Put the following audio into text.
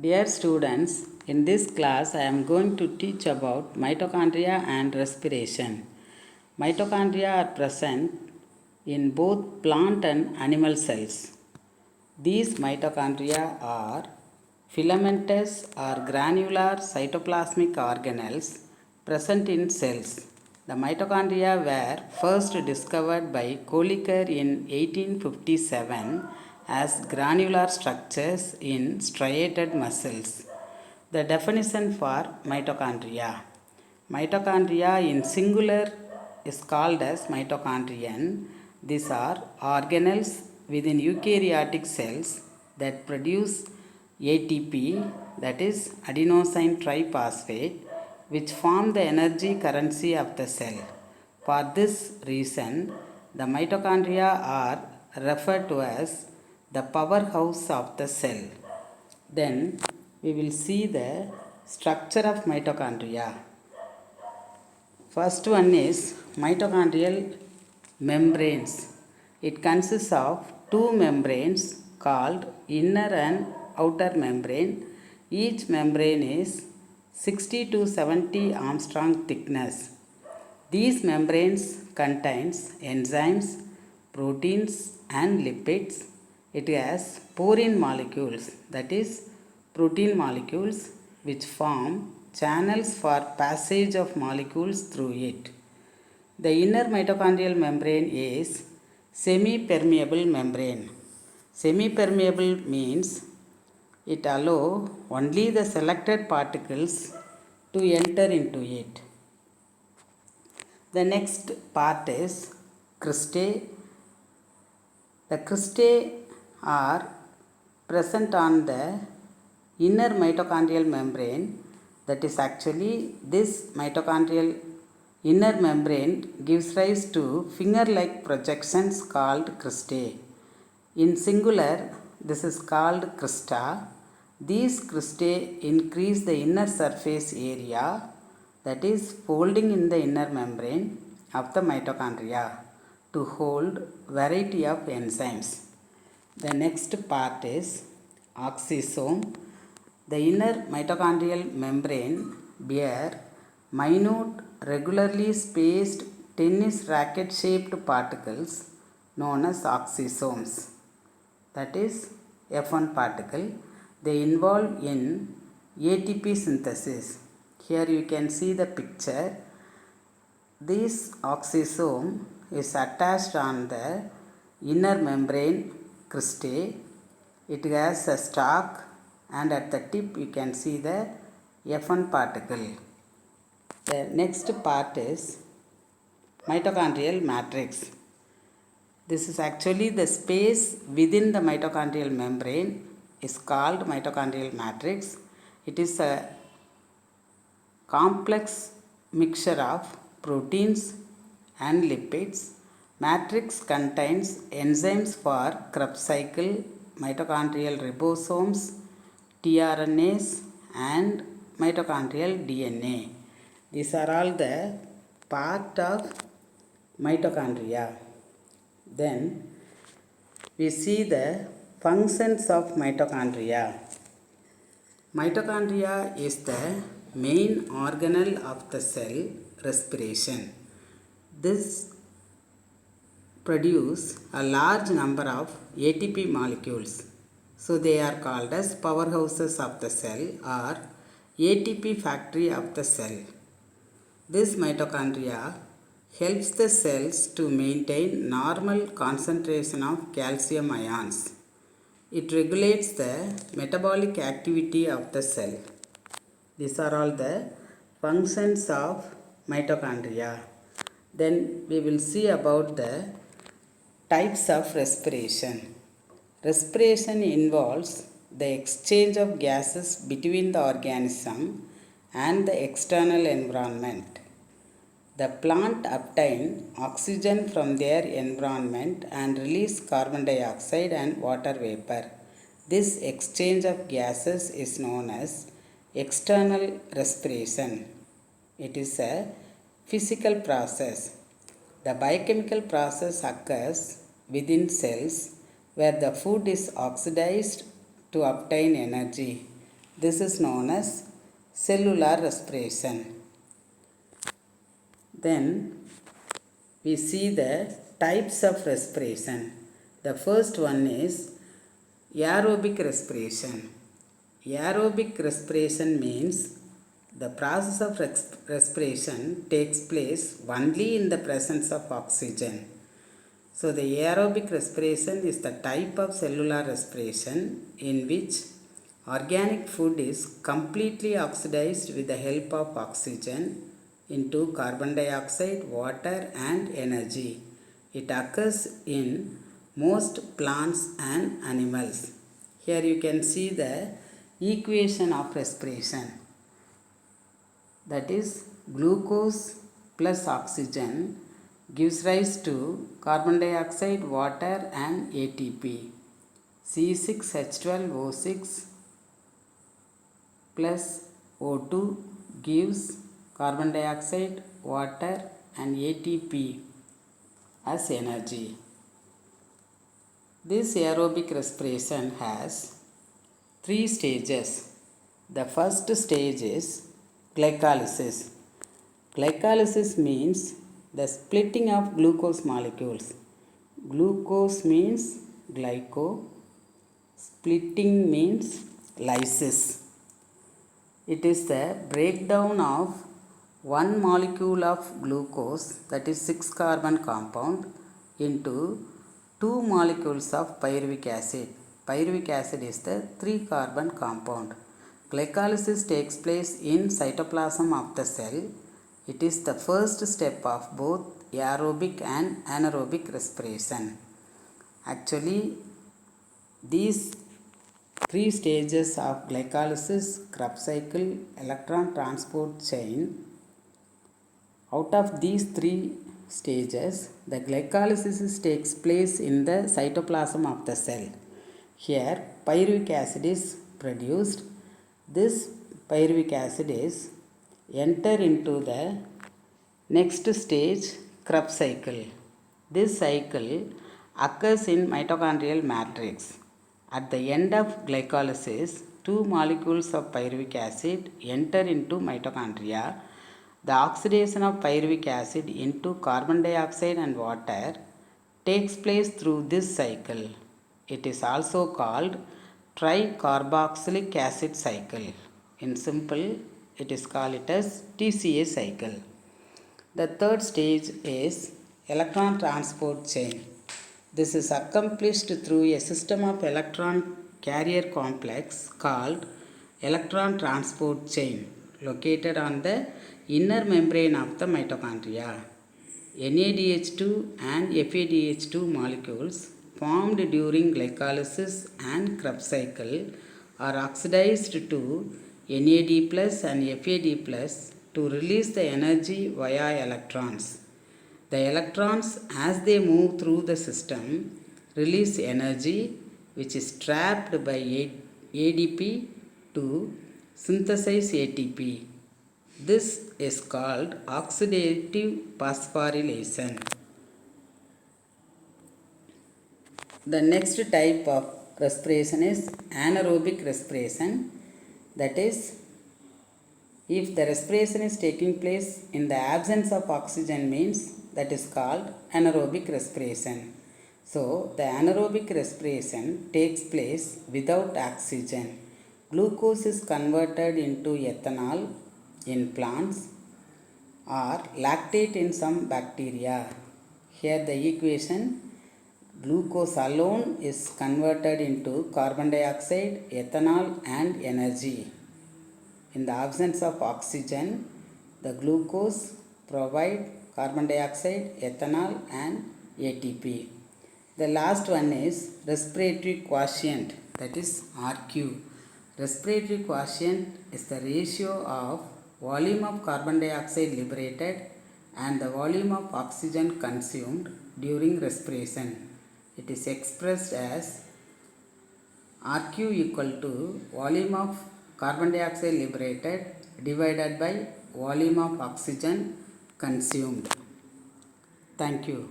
Dear students, in this class I am going to teach about mitochondria and respiration. Mitochondria are present in both plant and animal cells. These mitochondria are filamentous or granular cytoplasmic organelles present in cells. The mitochondria were first discovered by Kolliker in 1857 as granular structures in striated muscles. The definition for mitochondria. Mitochondria in singular is called as mitochondrion. These are organelles within eukaryotic cells that produce ATP, that is adenosine triphosphate, which form the energy currency of the cell. For this reason, the mitochondria are referred to as the powerhouse of the cell. Then we will see the structure of mitochondria. First one is mitochondrial membranes. It consists of two membranes called inner and outer membrane. Each membrane is 60 to 70 Armstrong thickness. These membranes contains enzymes, proteins and lipids. It has porine molecules, that is protein molecules, which form channels for passage of molecules through it. The inner mitochondrial membrane is semi-permeable membrane. Semi-permeable means it allows only the selected particles to enter into it. The next part is cristae. The cristae are present on the inner mitochondrial membrane. That is actually this mitochondrial inner membrane gives rise to finger-like projections called cristae. In singular, this is called crista. These cristae increase the inner surface area, that is folding in the inner membrane of the mitochondria to hold variety of enzymes. The next part is oxysome. The inner mitochondrial membrane bear minute, regularly spaced tennis racket shaped particles known as oxysomes. That is F1 particle. They involve in ATP synthesis. Here you can see the picture. This oxysome is attached on the inner membrane cristae. It has a stalk and at the tip you can see the F1 particle. The next part is mitochondrial matrix. This is actually the space within the mitochondrial membrane is called mitochondrial matrix. It is a complex mixture of proteins and lipids. Matrix contains enzymes for Krebs cycle, mitochondrial ribosomes, tRNAs and mitochondrial DNA. These are all the part of mitochondria. Then we see the functions of mitochondria. Mitochondria is the main organelle of the cell respiration. This produce a large number of ATP molecules. So they are called as powerhouses of the cell or ATP factory of the cell. This mitochondria helps the cells to maintain normal concentration of calcium ions. It regulates the metabolic activity of the cell. These are all the functions of mitochondria. Then we will see about the types of respiration. Respiration involves the exchange of gases between the organism and the external environment. The plant obtain oxygen from their environment and release carbon dioxide and water vapor. This exchange of gases is known as external respiration. It is a physical process. The biochemical process occurs within cells where the food is oxidized to obtain energy. This is known as cellular respiration. Then we see the types of respiration. The first one is aerobic respiration. Aerobic respiration means the process of respiration takes place only in the presence of oxygen. So the aerobic respiration is the type of cellular respiration in which organic food is completely oxidized with the help of oxygen into carbon dioxide, water and energy. It occurs in most plants and animals. Here you can see the equation of respiration. That is, glucose plus oxygen gives rise to carbon dioxide, water and ATP. C6H12O6 plus O2 gives carbon dioxide, water and ATP as energy. This aerobic respiration has 3 stages. The first stage is glycolysis. Glycolysis means the splitting of glucose molecules. Glucose means glyco, splitting means lysis. It is the breakdown of one molecule of glucose, that is 6-carbon compound, into 2 molecules of pyruvic acid. Pyruvic acid is the 3-carbon compound. Glycolysis takes place in cytoplasm of the cell. It is the first step of both aerobic and anaerobic respiration. Actually, these 3 stages of glycolysis, Krebs cycle, electron transport chain, out of these 3 stages, the glycolysis takes place in the cytoplasm of the cell. Here, pyruvic acid is produced. This pyruvic acid is enter into the next stage, Krebs cycle. This cycle occurs in mitochondrial matrix. At the end of glycolysis, 2 molecules of pyruvic acid enter into mitochondria. The oxidation of pyruvic acid into carbon dioxide and water takes place through this cycle. It is also called tricarboxylic acid cycle. In simple, it is called as TCA cycle. The third stage is electron transport chain. This is accomplished through a system of electron carrier complex called electron transport chain located on the inner membrane of the mitochondria. NADH2 and FADH2 molecules formed during glycolysis and Krebs cycle are oxidized to NAD plus and FAD plus to release the energy via electrons. The electrons, as they move through the system, release energy which is trapped by ADP to synthesize ATP. This is called oxidative phosphorylation. The next type of respiration is anaerobic respiration. That is, if the respiration is taking place in the absence of oxygen means that is called anaerobic respiration. So, the anaerobic respiration takes place without oxygen. Glucose is converted into ethanol in plants or lactate in some bacteria. Here the equation, glucose alone is converted into carbon dioxide, ethanol and energy. In the absence of oxygen, the glucose provide carbon dioxide, ethanol and ATP. The last one is respiratory quotient, that is RQ. Respiratory quotient is the ratio of volume of carbon dioxide liberated and the volume of oxygen consumed during respiration. It is expressed as RQ equal to volume of carbon dioxide liberated divided by volume of oxygen consumed. Thank you.